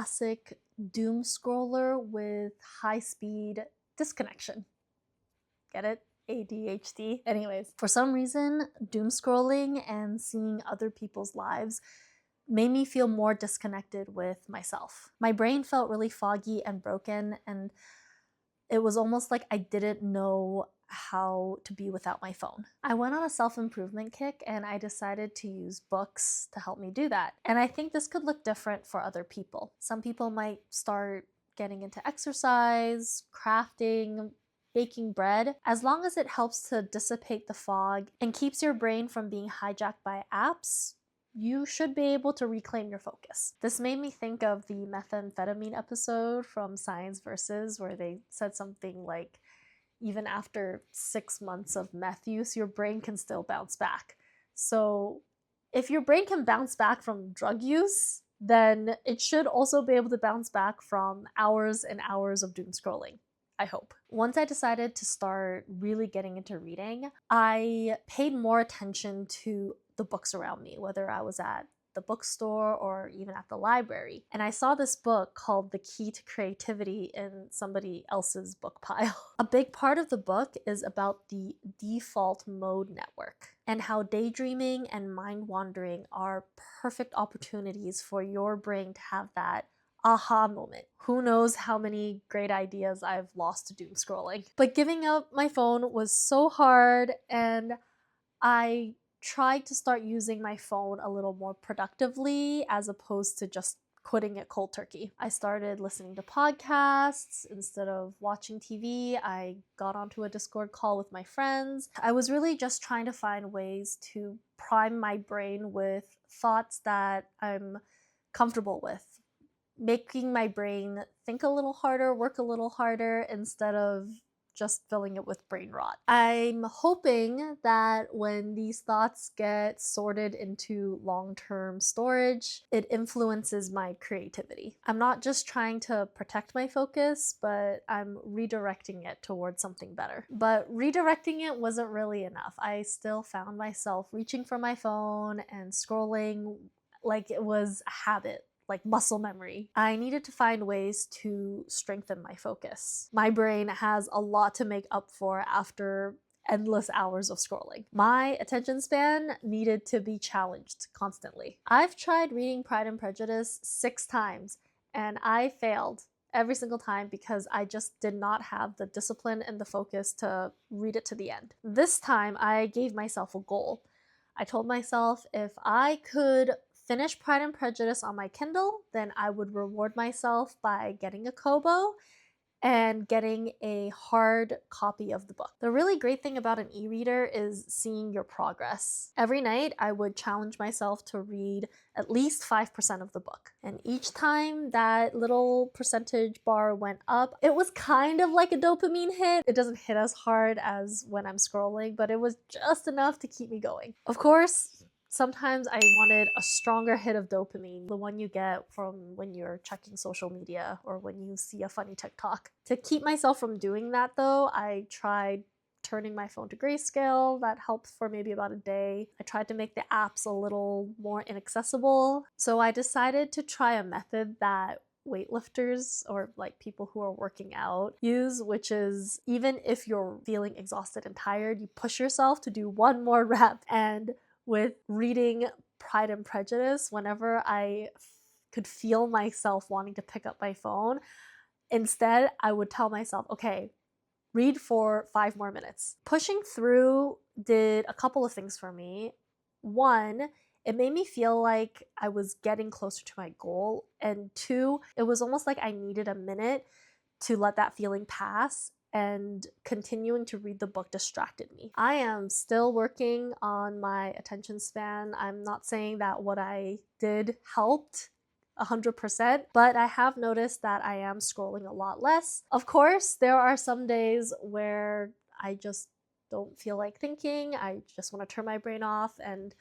classic doom scroller with high speed disconnection. Get it? ADHD. Anyways, for some reason, doom scrolling and seeing other people's lives made me feel more disconnected with myself. My brain felt really foggy and broken, and it was almost like I didn't know how to be without my phone. I went on a self-improvement kick and I decided to use books to help me do that. And I think this could look different for other people. Some people might start getting into exercise, crafting, baking bread. As long as it helps to dissipate the fog and keeps your brain from being hijacked by apps, you should be able to reclaim your focus. This made me think of the methamphetamine episode from Science Versus, where they said something like, even after 6 months of meth use, your brain can still bounce back. So if your brain can bounce back from drug use, then it should also be able to bounce back from hours and hours of doom scrolling. I hope. Once I decided to start really getting into reading, I paid more attention to the books around me, whether I was at the bookstore or even at the library. And I saw this book called The Key to Creativity in somebody else's book pile. A big part of the book is about the default mode network and how daydreaming and mind wandering are perfect opportunities for your brain to have that aha moment. Who knows how many great ideas I've lost to doom scrolling. But giving up my phone was so hard, and I tried to start using my phone a little more productively as opposed to just quitting it cold turkey. I started listening to podcasts instead of watching TV. I got onto a Discord call with my friends. I was really just trying to find ways to prime my brain with thoughts that I'm comfortable with, making my brain think a little harder, work a little harder, instead of just filling it with brain rot. I'm hoping that when these thoughts get sorted into long-term storage, it influences my creativity. I'm not just trying to protect my focus, but I'm redirecting it towards something better. But redirecting it wasn't really enough. I still found myself reaching for my phone and scrolling like it was a habit, like muscle memory. I needed to find ways to strengthen my focus. My brain has a lot to make up for after endless hours of scrolling. My attention span needed to be challenged constantly. I've tried reading Pride and Prejudice 6 times, and I failed every single time because I just did not have the discipline and the focus to read it to the end. This time, I gave myself a goal. I told myself if I could finish Pride and Prejudice on my Kindle, then I would reward myself by getting a Kobo and getting a hard copy of the book. The really great thing about an e-reader is seeing your progress. Every night, I would challenge myself to read at least 5% of the book. And each time that little percentage bar went up, it was kind of like a dopamine hit. It doesn't hit as hard as when I'm scrolling, but it was just enough to keep me going. Of course, sometimes I wanted a stronger hit of dopamine, the one you get from when you're checking social media or when you see a funny TikTok. To keep myself from doing that though, I tried turning my phone to grayscale. That helped for maybe about a day. I tried to make the apps a little more inaccessible. So I decided to try a method that weightlifters or like people who are working out use, which is even if you're feeling exhausted and tired, you push yourself to do one more rep. And with reading Pride and Prejudice, whenever I could feel myself wanting to pick up my phone, instead I would tell myself, okay, read for 5 more minutes. Pushing through did a couple of things for me. One, it made me feel like I was getting closer to my goal. And 2, it was almost like I needed a minute to let that feeling pass, and continuing to read the book distracted me. I am still working on my attention span. I'm not saying that what I did helped 100%, but I have noticed that I am scrolling a lot less. Of course, there are some days where I just don't feel like thinking. I just want to turn my brain off, and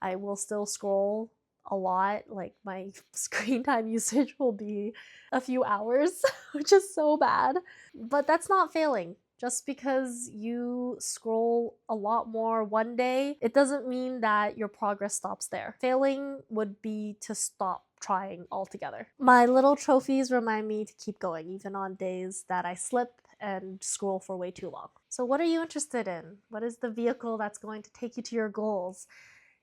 I will still scroll a lot. Like my screen time usage will be a few hours, which is so bad. But that's not failing. Just because you scroll a lot more one day, it doesn't mean that your progress stops there. Failing would be to stop trying altogether. My little trophies remind me to keep going, even on days that I slip and scroll for way too long. So what are you interested in? What is the vehicle that's going to take you to your goals?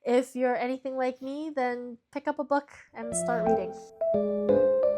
If you're anything like me, then pick up a book and start reading.